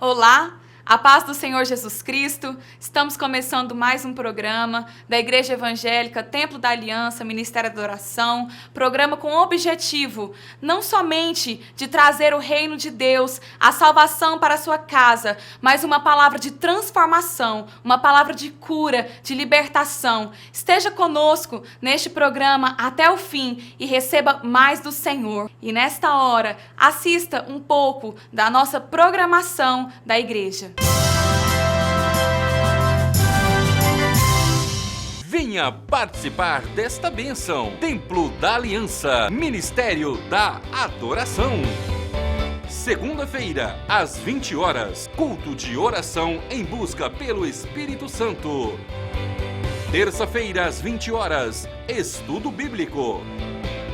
Olá, a paz do Senhor Jesus Cristo. Estamos começando mais um programa da Igreja Evangélica Templo da Aliança, Ministério da Adoração, programa com o objetivo não somente de trazer o reino de Deus, a salvação para a sua casa, mas uma palavra de transformação, uma palavra de cura, de libertação. Esteja conosco neste programa até o fim e receba mais do Senhor. E nesta hora, assista um pouco da nossa programação da igreja. Venha participar desta bênção. Templo da Aliança, Ministério da Adoração. Segunda-feira, às 20 horas, culto de oração em busca pelo Espírito Santo. Terça-feira, às 20 horas, estudo bíblico.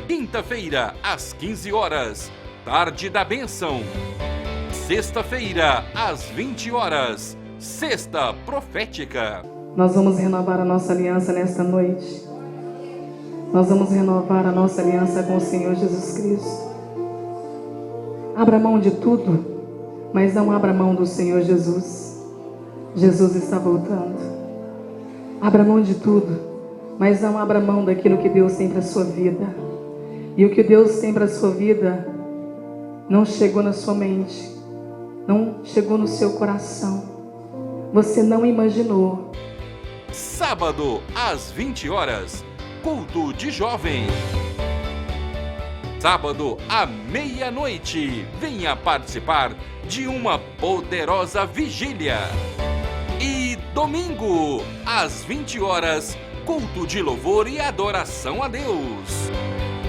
Quinta-feira, às 15 horas, tarde da bênção. Sexta-feira, às 20 horas, sexta profética. Nós vamos renovar a nossa aliança nesta noite. Nós vamos renovar a nossa aliança com o Senhor Jesus Cristo. Abra mão de tudo, mas não abra mão do Senhor Jesus. Jesus está voltando. Abra mão de tudo, mas não abra mão daquilo que Deus tem para a sua vida. E o que Deus tem para a sua vida não chegou na sua mente, não chegou no seu coração. Você não imaginou. Sábado, às 20 horas, culto de jovem. Sábado, à meia-noite, venha participar de uma poderosa vigília. E domingo, às 20 horas, culto de louvor e adoração a Deus.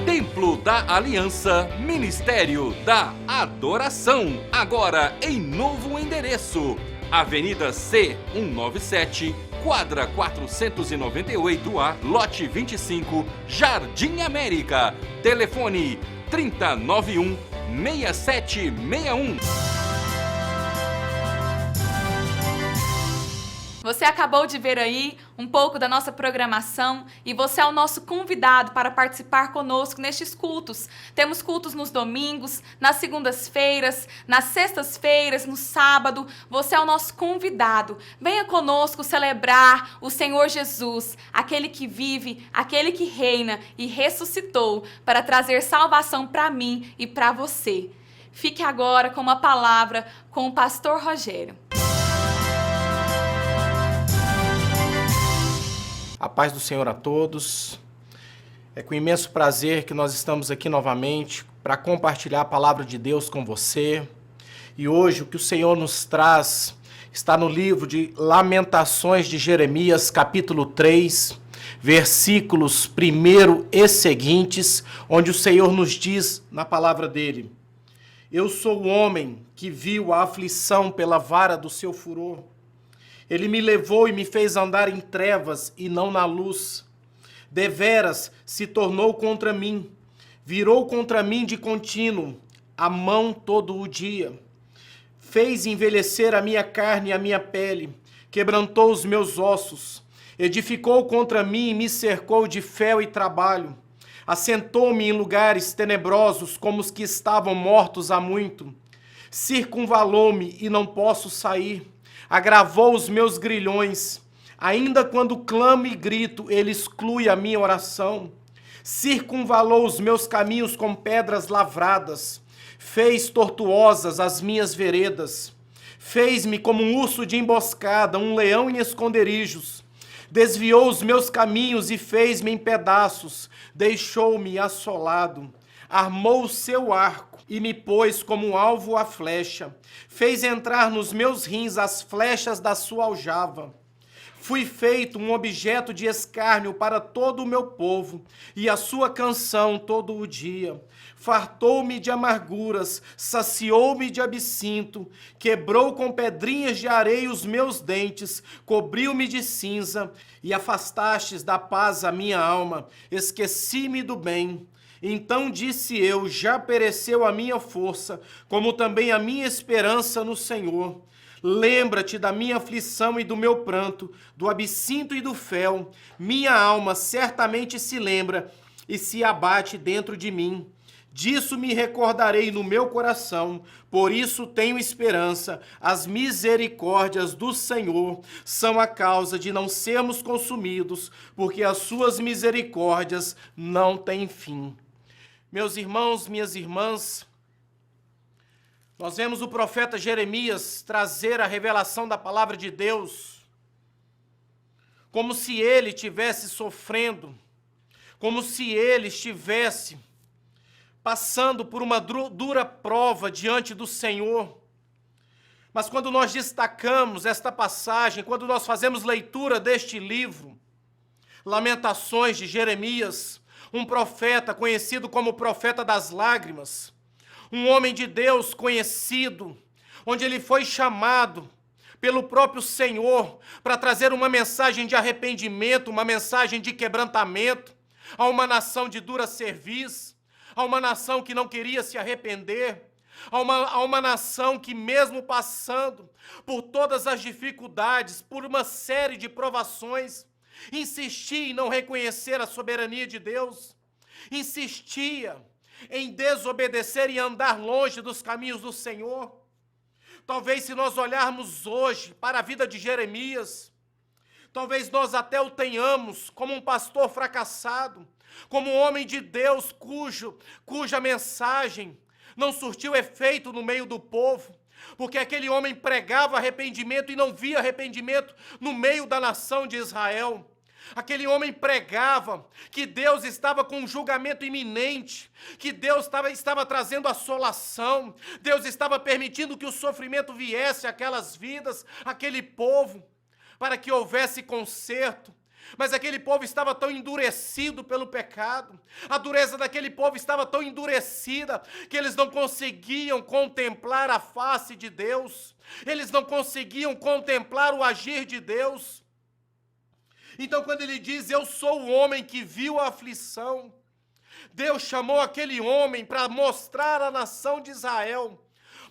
Templo da Aliança, Ministério da Adoração, agora em novo endereço. Avenida C197, quadra 498A, lote 25, Jardim América. Telefone 3091-6761. Você acabou de ver aí um pouco da nossa programação e você é o nosso convidado para participar conosco nestes cultos. Temos cultos nos domingos, nas segundas-feiras, nas sextas-feiras, no sábado. Você é o nosso convidado. Venha conosco celebrar o Senhor Jesus, aquele que vive, aquele que reina e ressuscitou para trazer salvação para mim e para você. Fique agora com uma palavra com o pastor Rogério. A paz do Senhor a todos. É com imenso prazer que nós estamos aqui novamente para compartilhar a palavra de Deus com você. E hoje o que o Senhor nos traz está no livro de Lamentações de Jeremias, capítulo 3, versículos 1 e seguintes, onde o Senhor nos diz na palavra dele: Eu sou o homem que viu a aflição pela vara do seu furor. Ele me levou e me fez andar em trevas e não na luz. Deveras se tornou contra mim, virou contra mim de contínuo, a mão todo o dia. Fez envelhecer a minha carne e a minha pele, quebrantou os meus ossos, edificou contra mim e me cercou de fel e trabalho. Assentou-me em lugares tenebrosos como os que estavam mortos há muito. Circunvalou-me e não posso sair. Agravou os meus grilhões. Ainda quando clamo e grito, ele exclui a minha oração. Circunvalou os meus caminhos com pedras lavradas. Fez tortuosas as minhas veredas. Fez-me como um urso de emboscada, um leão em esconderijos. Desviou os meus caminhos e fez-me em pedaços. Deixou-me assolado. Armou o seu arco e me pôs como alvo a flecha. Fez entrar nos meus rins as flechas da sua aljava. Fui feito um objeto de escárnio para todo o meu povo, e a sua canção todo o dia. Fartou-me de amarguras, saciou-me de absinto, quebrou com pedrinhas de areia os meus dentes, cobriu-me de cinza, e afastastes da paz a minha alma, esqueci-me do bem. Então disse eu, já pereceu a minha força, como também a minha esperança no Senhor. Lembra-te da minha aflição e do meu pranto, do absinto e do fel. Minha alma certamente se lembra e se abate dentro de mim. Disso me recordarei no meu coração, por isso tenho esperança. As misericórdias do Senhor são a causa de não sermos consumidos, porque as suas misericórdias não têm fim. Meus irmãos, minhas irmãs, nós vemos o profeta Jeremias trazer a revelação da palavra de Deus, como se ele estivesse sofrendo, como se ele estivesse passando por uma dura prova diante do Senhor. Mas quando nós destacamos esta passagem, quando nós fazemos leitura deste livro, Lamentações de Jeremias, um profeta conhecido como profeta das lágrimas, um homem de Deus conhecido, onde ele foi chamado pelo próprio Senhor para trazer uma mensagem de arrependimento, uma mensagem de quebrantamento a uma nação de dura cerviz, a uma nação que não queria se arrepender, a uma nação que, mesmo passando por todas as dificuldades, por uma série de provações, insistia em não reconhecer a soberania de Deus, insistia em desobedecer e andar longe dos caminhos do Senhor. Talvez, se nós olharmos hoje para a vida de Jeremias, talvez nós até o tenhamos como um pastor fracassado, como um homem de Deus cuja mensagem não surtiu efeito no meio do povo, porque aquele homem pregava arrependimento e não via arrependimento no meio da nação de Israel. Aquele homem pregava que Deus estava com um julgamento iminente, que Deus estava trazendo assolação, Deus estava permitindo que o sofrimento viesse àquelas vidas, àquele povo, para que houvesse conserto. Mas aquele povo estava tão endurecido pelo pecado, a dureza daquele povo estava tão endurecida, que eles não conseguiam contemplar a face de Deus, eles não conseguiam contemplar o agir de Deus. Então, quando ele diz, eu sou o homem que viu a aflição, Deus chamou aquele homem para mostrar à nação de Israel,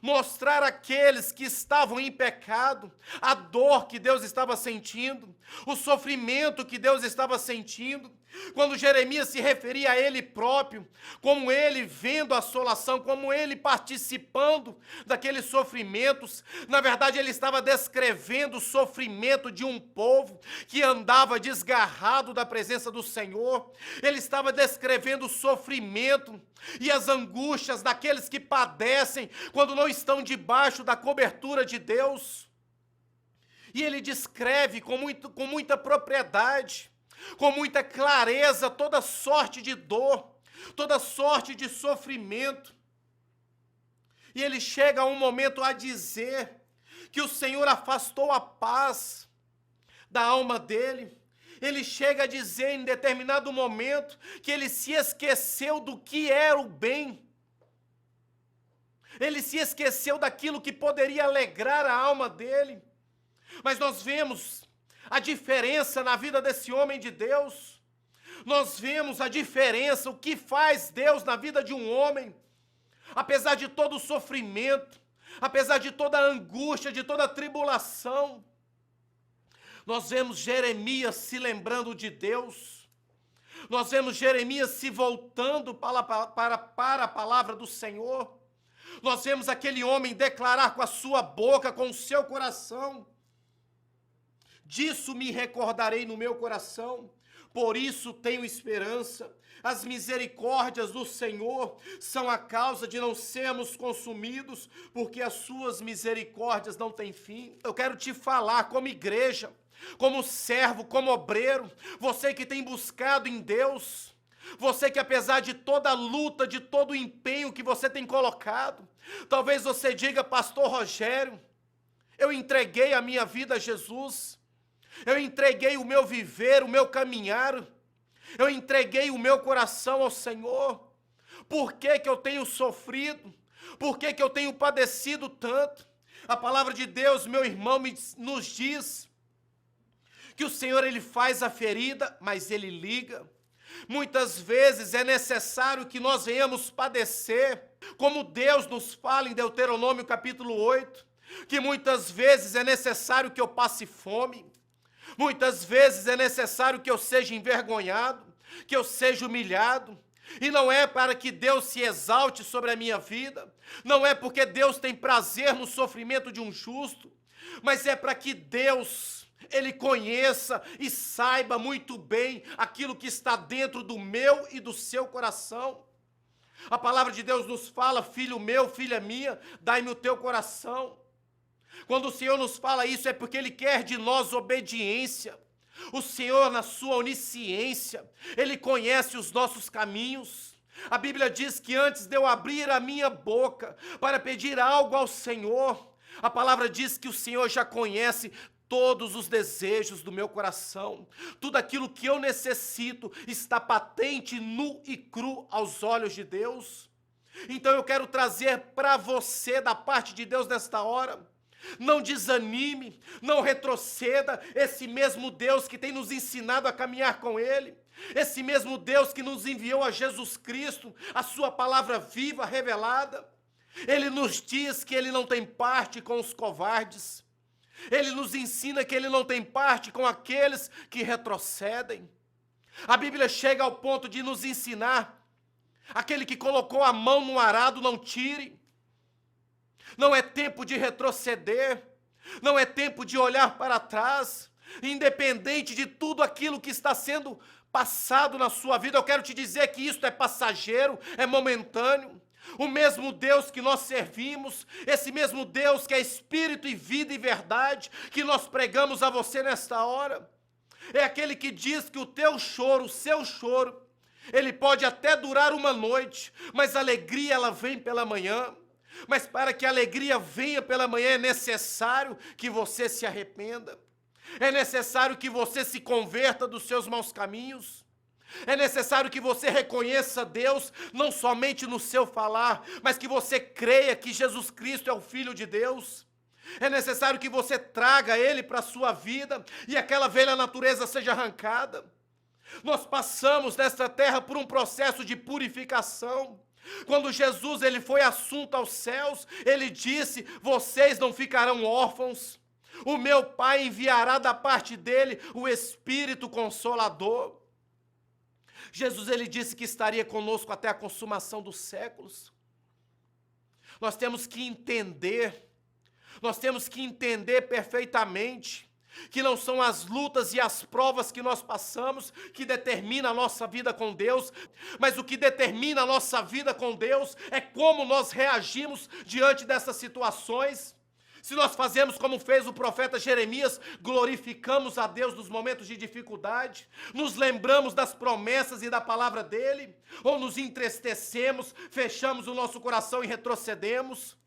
mostrar àqueles que estavam em pecado, a dor que Deus estava sentindo, o sofrimento que Deus estava sentindo. Quando Jeremias se referia a ele próprio, como ele vendo a assolação, como ele participando daqueles sofrimentos, na verdade ele estava descrevendo o sofrimento de um povo que andava desgarrado da presença do Senhor. Ele estava descrevendo o sofrimento e as angústias daqueles que padecem quando não estão debaixo da cobertura de Deus. E ele descreve com muita propriedade, com muita clareza, toda sorte de dor, toda sorte de sofrimento. E ele chega a um momento a dizer que o Senhor afastou a paz da alma dele. Ele chega a dizer em determinado momento que ele se esqueceu do que era o bem. Ele se esqueceu daquilo que poderia alegrar a alma dele. Mas nós vemos a diferença na vida desse homem de Deus. Nós vemos a diferença, o que faz Deus na vida de um homem. Apesar de todo o sofrimento, apesar de toda a angústia, de toda a tribulação, nós vemos Jeremias se lembrando de Deus. Nós vemos Jeremias se voltando para a palavra do Senhor. Nós vemos aquele homem declarar com a sua boca, com o seu coração: disso me recordarei no meu coração, por isso tenho esperança. As misericórdias do Senhor são a causa de não sermos consumidos, porque as suas misericórdias não têm fim. Eu quero te falar como igreja, como servo, como obreiro, você que tem buscado em Deus, você que apesar de toda a luta, de todo o empenho que você tem colocado, talvez você diga: pastor Rogério, eu entreguei a minha vida a Jesus, eu entreguei o meu viver, o meu caminhar, eu entreguei o meu coração ao Senhor. Por que que eu tenho sofrido? Por que que eu tenho padecido tanto? A palavra de Deus, meu irmão, nos diz que o Senhor, Ele faz a ferida, mas Ele liga. Muitas vezes é necessário que nós venhamos padecer, como Deus nos fala em Deuteronômio capítulo 8, que muitas vezes é necessário que eu passe fome, muitas vezes é necessário que eu seja envergonhado, que eu seja humilhado, E não é para que Deus se exalte sobre a minha vida, não é porque Deus tem prazer no sofrimento de um justo, mas é para que Deus, Ele conheça e saiba muito bem aquilo que está dentro do meu e do seu coração. A palavra de Deus nos fala: filho meu, filha minha, dai-me o teu coração. Quando o Senhor nos fala isso, é porque Ele quer de nós obediência. O Senhor, na sua onisciência, Ele conhece os nossos caminhos. A Bíblia diz que antes de eu abrir a minha boca para pedir algo ao Senhor, a palavra diz que o Senhor já conhece todos os desejos do meu coração. Tudo aquilo que eu necessito está patente, nu e cru aos olhos de Deus. Então eu quero trazer para você, da parte de Deus nesta hora: não desanime, não retroceda. Esse mesmo Deus que tem nos ensinado a caminhar com Ele, esse mesmo Deus que nos enviou a Jesus Cristo, a sua palavra viva, revelada, Ele nos diz que Ele não tem parte com os covardes. Ele nos ensina que Ele não tem parte com aqueles que retrocedem. A Bíblia chega ao ponto de nos ensinar: aquele que colocou a mão no arado, não tire. Não é tempo de retroceder, não é tempo de olhar para trás. Independente de tudo aquilo que está sendo passado na sua vida, eu quero te dizer que isto é passageiro, é momentâneo. O mesmo Deus que nós servimos, esse mesmo Deus que é Espírito e vida e verdade, que nós pregamos a você nesta hora, é aquele que diz que o teu choro, o seu choro, ele pode até durar uma noite, mas a alegria ela vem pela manhã. Mas para que a alegria venha pela manhã é necessário que você se arrependa, é necessário que você se converta dos seus maus caminhos, é necessário que você reconheça Deus não somente no seu falar, mas que você creia que Jesus Cristo é o Filho de Deus. É necessário que você traga Ele para a sua vida e aquela velha natureza seja arrancada. Nós passamos nesta terra por um processo de purificação. Quando Jesus ele foi assunto aos céus, Ele disse: vocês não ficarão órfãos, o meu Pai enviará da parte dEle o Espírito Consolador. Jesus ele disse que estaria conosco até a consumação dos séculos. Nós temos que entender perfeitamente que não são as lutas e as provas que nós passamos que determinam a nossa vida com Deus, mas o que determina a nossa vida com Deus é como nós reagimos diante dessas situações. Se nós fazemos como fez o profeta Jeremias, glorificamos a Deus nos momentos de dificuldade, nos lembramos das promessas e da palavra dEle, ou nos entristecemos, fechamos o nosso coração e retrocedemos.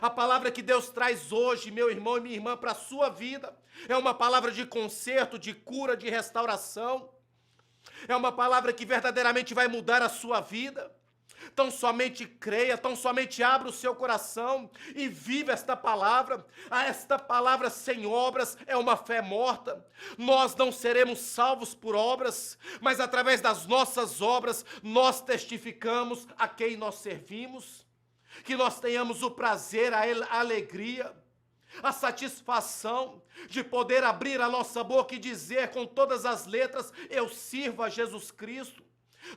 A palavra que Deus traz hoje, meu irmão e minha irmã, para a sua vida, é uma palavra de conserto, de cura, de restauração. É uma palavra que verdadeiramente vai mudar a sua vida. Tão somente creia, tão somente abra o seu coração e viva esta palavra. Esta palavra sem obras é uma fé morta. Nós não seremos salvos por obras, mas através das nossas obras nós testificamos a quem nós servimos. Que nós tenhamos o prazer, a alegria, a satisfação de poder abrir a nossa boca e dizer com todas as letras: eu sirvo a Jesus Cristo.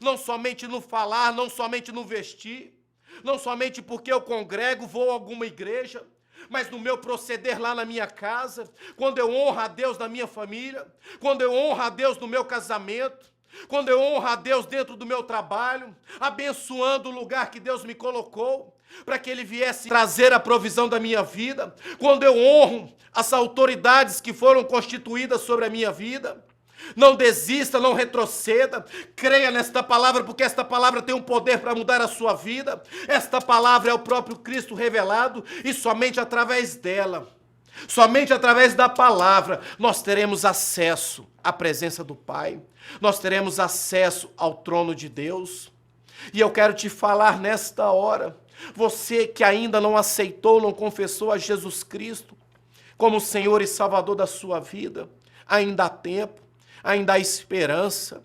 Não somente no falar, não somente no vestir, não somente porque eu congrego, vou a alguma igreja, mas no meu proceder lá na minha casa, quando eu honro a Deus na minha família, quando eu honro a Deus no meu casamento, quando eu honro a Deus dentro do meu trabalho, abençoando o lugar que Deus me colocou, para que Ele viesse trazer a provisão da minha vida, quando eu honro as autoridades que foram constituídas sobre a minha vida. Não desista, não retroceda, creia nesta palavra, porque esta palavra tem um poder para mudar a sua vida. Esta palavra é o próprio Cristo revelado, e somente através dela, somente através da palavra, nós teremos acesso à presença do Pai, nós teremos acesso ao trono de Deus. E eu quero te falar nesta hora, você que ainda não aceitou, não confessou a Jesus Cristo como Senhor e Salvador da sua vida, ainda há tempo, ainda há esperança.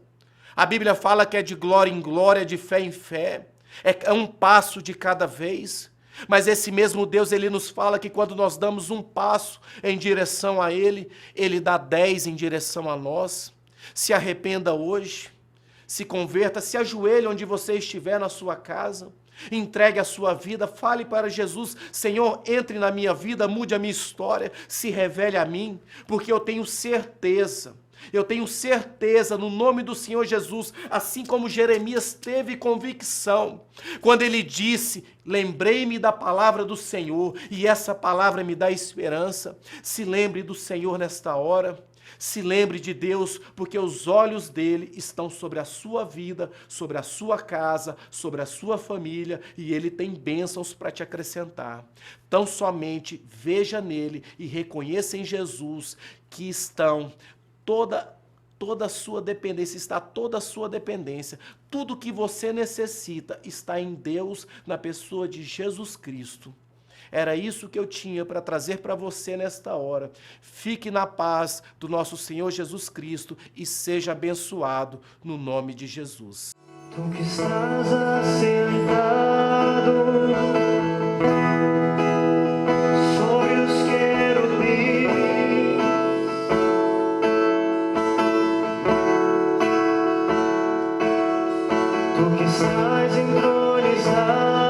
A Bíblia fala que é de glória em glória, de fé em fé, é um passo de cada vez. Mas esse mesmo Deus, Ele nos fala que quando nós damos um passo em direção a Ele, Ele dá 10 em direção a nós. Se arrependa hoje, Se converta, se ajoelhe onde você estiver na sua casa. Entregue a sua vida, fale para Jesus: Senhor, entre na minha vida, mude a minha história, se revele a mim, porque eu tenho certeza no nome do Senhor Jesus, assim como Jeremias teve convicção, quando ele disse: lembrei-me da palavra do Senhor, e essa palavra me dá esperança. Se lembre do Senhor nesta hora. Se lembre de Deus, porque os olhos dele estão sobre a sua vida, sobre a sua casa, sobre a sua família, e ele tem bênçãos para te acrescentar. Tão somente veja nele e reconheça em Jesus que toda a sua dependência, está toda a sua dependência. Tudo que você necessita está em Deus, na pessoa de Jesus Cristo. Era isso que eu tinha para trazer para você nesta hora. Fique na paz do nosso Senhor Jesus Cristo e seja abençoado no nome de Jesus. Tu que estás assentado sobre os querubins, tu que estás entronizado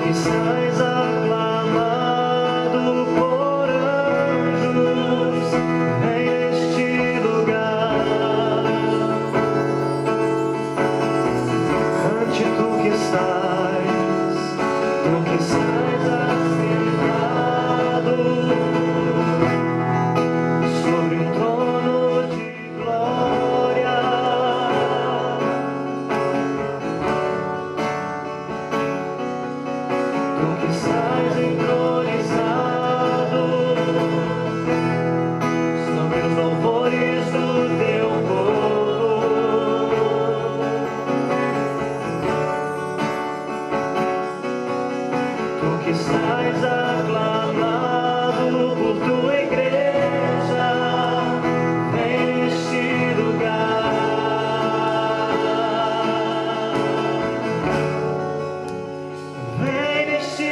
estás aclamado por anjos, vem neste lugar. Cante tu que estás assentado sobre um trono de glória. Estás entronizado sobre os louvores do teu povo. Tu que estás aclamado por tua igreja, vem neste lugar. Vem neste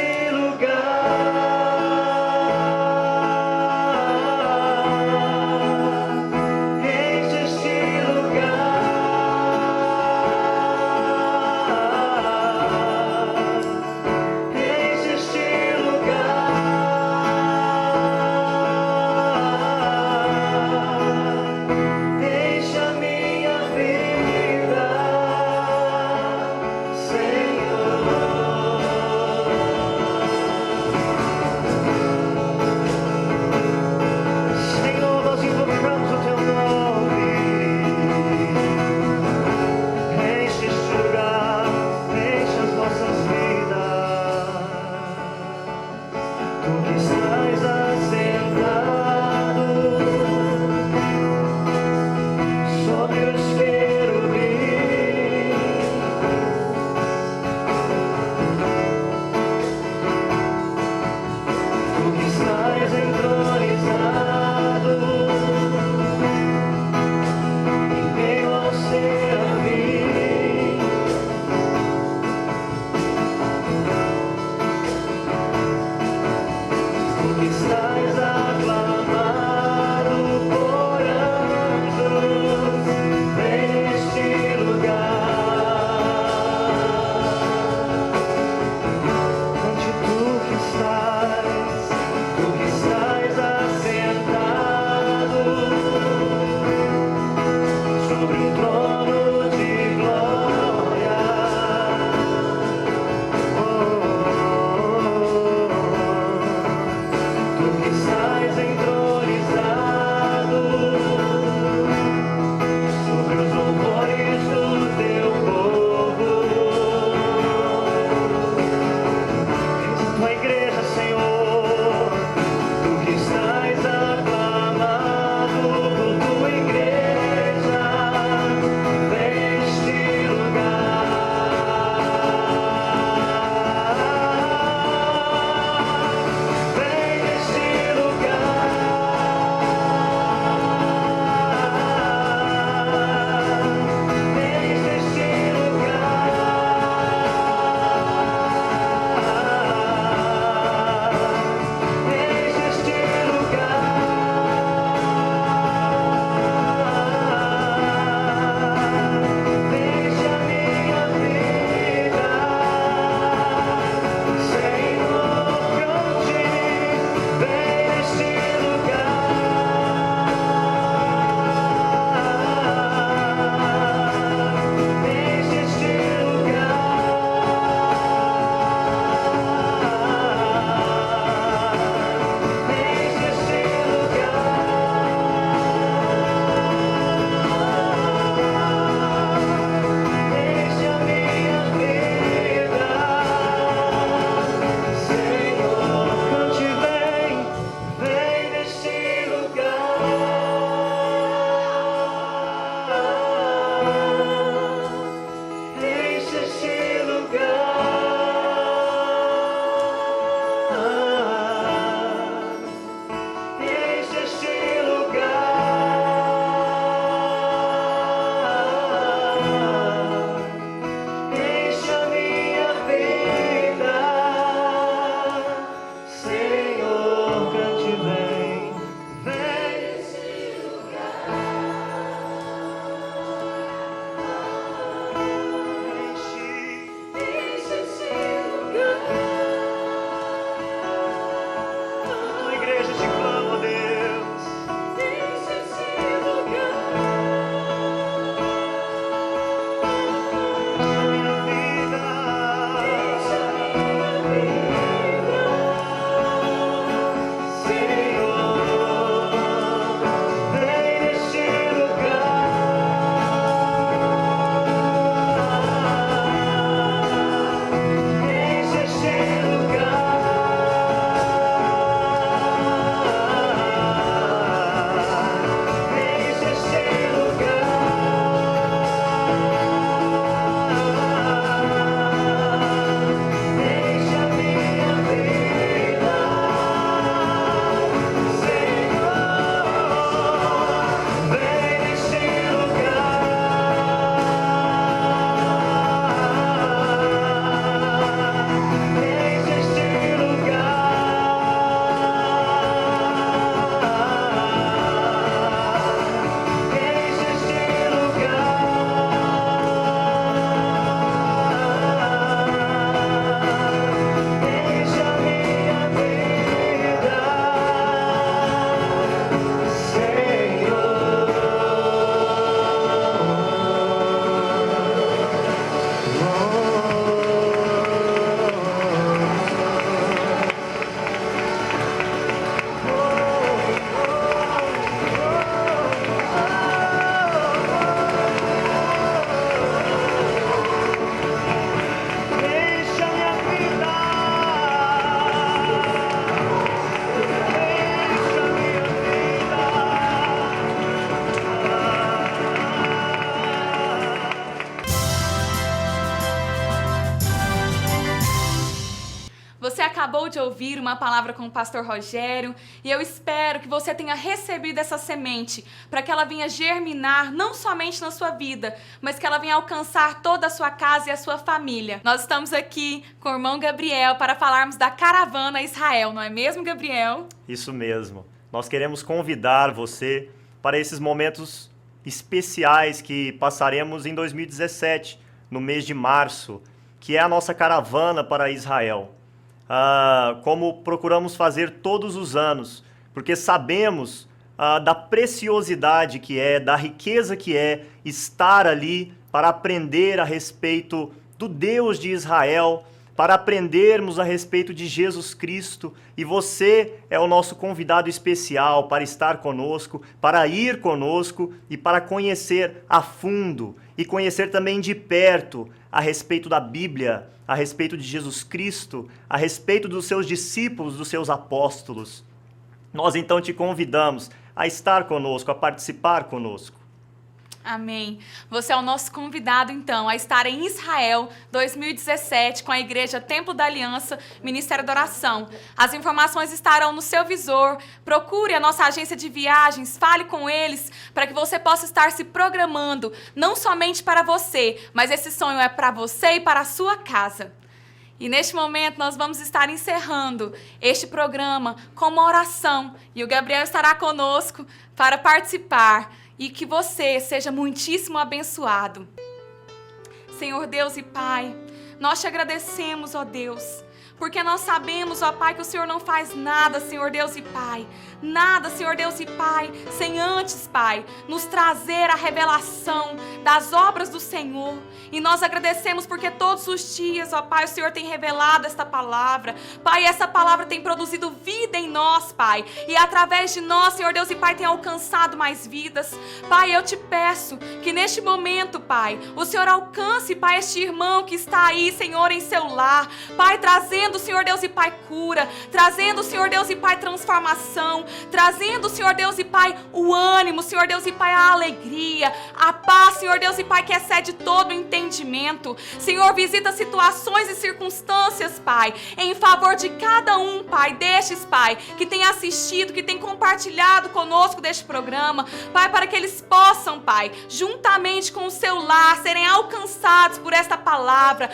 acabou de ouvir uma palavra com o pastor Rogério e eu espero que você tenha recebido essa semente para que ela venha germinar não somente na sua vida, mas que ela venha alcançar toda a sua casa e a sua família. Nós estamos aqui com o irmão Gabriel para falarmos da caravana Israel, não é mesmo, Gabriel? Isso mesmo. Nós queremos convidar você para esses momentos especiais que passaremos em 2017, no mês de março, que é a nossa caravana para Israel. Como procuramos fazer todos os anos, porque sabemos da preciosidade que é, da riqueza que é estar ali para aprender a respeito do Deus de Israel, para aprendermos a respeito de Jesus Cristo, e você é o nosso convidado especial para estar conosco, para ir conosco e para conhecer a fundo e conhecer também de perto a respeito da Bíblia, a respeito de Jesus Cristo, a respeito dos seus discípulos, dos seus apóstolos. Nós então te convidamos a estar conosco, a participar conosco. Amém. Você é o nosso convidado, então, a estar em Israel 2017 com a Igreja Templo da Aliança, Ministério da Oração. As informações estarão no seu visor. Procure a nossa agência de viagens, fale com eles para que você possa estar se programando, não somente para você, mas esse sonho é para você e para a sua casa. E neste momento nós vamos estar encerrando este programa com uma oração e o Gabriel estará conosco para participar. E que você seja muitíssimo abençoado. Senhor Deus e Pai, nós te agradecemos, ó Deus, porque nós sabemos, ó Pai, que o Senhor não faz nada, Senhor Deus e Pai. Nada, Senhor Deus e Pai, sem antes, Pai, nos trazer a revelação das obras do Senhor. E nós agradecemos porque todos os dias, ó Pai, o Senhor tem revelado esta palavra. Pai, essa palavra tem produzido vida em nós, Pai. E através de nós, Senhor Deus e Pai, tem alcançado mais vidas. Pai, eu te peço que neste momento, Pai, o Senhor alcance, Pai, este irmão que está aí, Senhor, em seu lar. Pai, trazendo, Senhor Deus e Pai, cura. Trazendo, Senhor Deus e Pai, transformação. Trazendo, Senhor Deus e Pai, o ânimo, Senhor Deus e Pai, a alegria, a paz, Senhor Deus e Pai, que excede todo o entendimento. Senhor, visita situações e circunstâncias, Pai, em favor de cada um, Pai, destes, Pai, que tem assistido, que tem compartilhado conosco deste programa, Pai, para que eles possam, Pai, juntamente com o seu lar, serem alcançados por esta palavra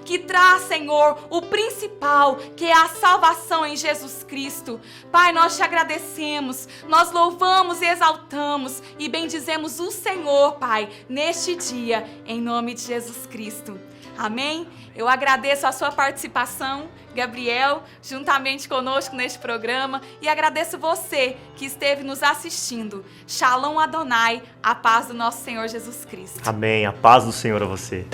que traz, Senhor, o principal, que é a salvação em Jesus Cristo. Pai, nós te agradecemos, nós louvamos e exaltamos e bendizemos o Senhor, Pai, neste dia, em nome de Jesus Cristo. Amém? Eu agradeço a sua participação, Gabriel, juntamente conosco neste programa, e agradeço você que esteve nos assistindo. Shalom Adonai, a paz do nosso Senhor Jesus Cristo. Amém. A paz do Senhor a você.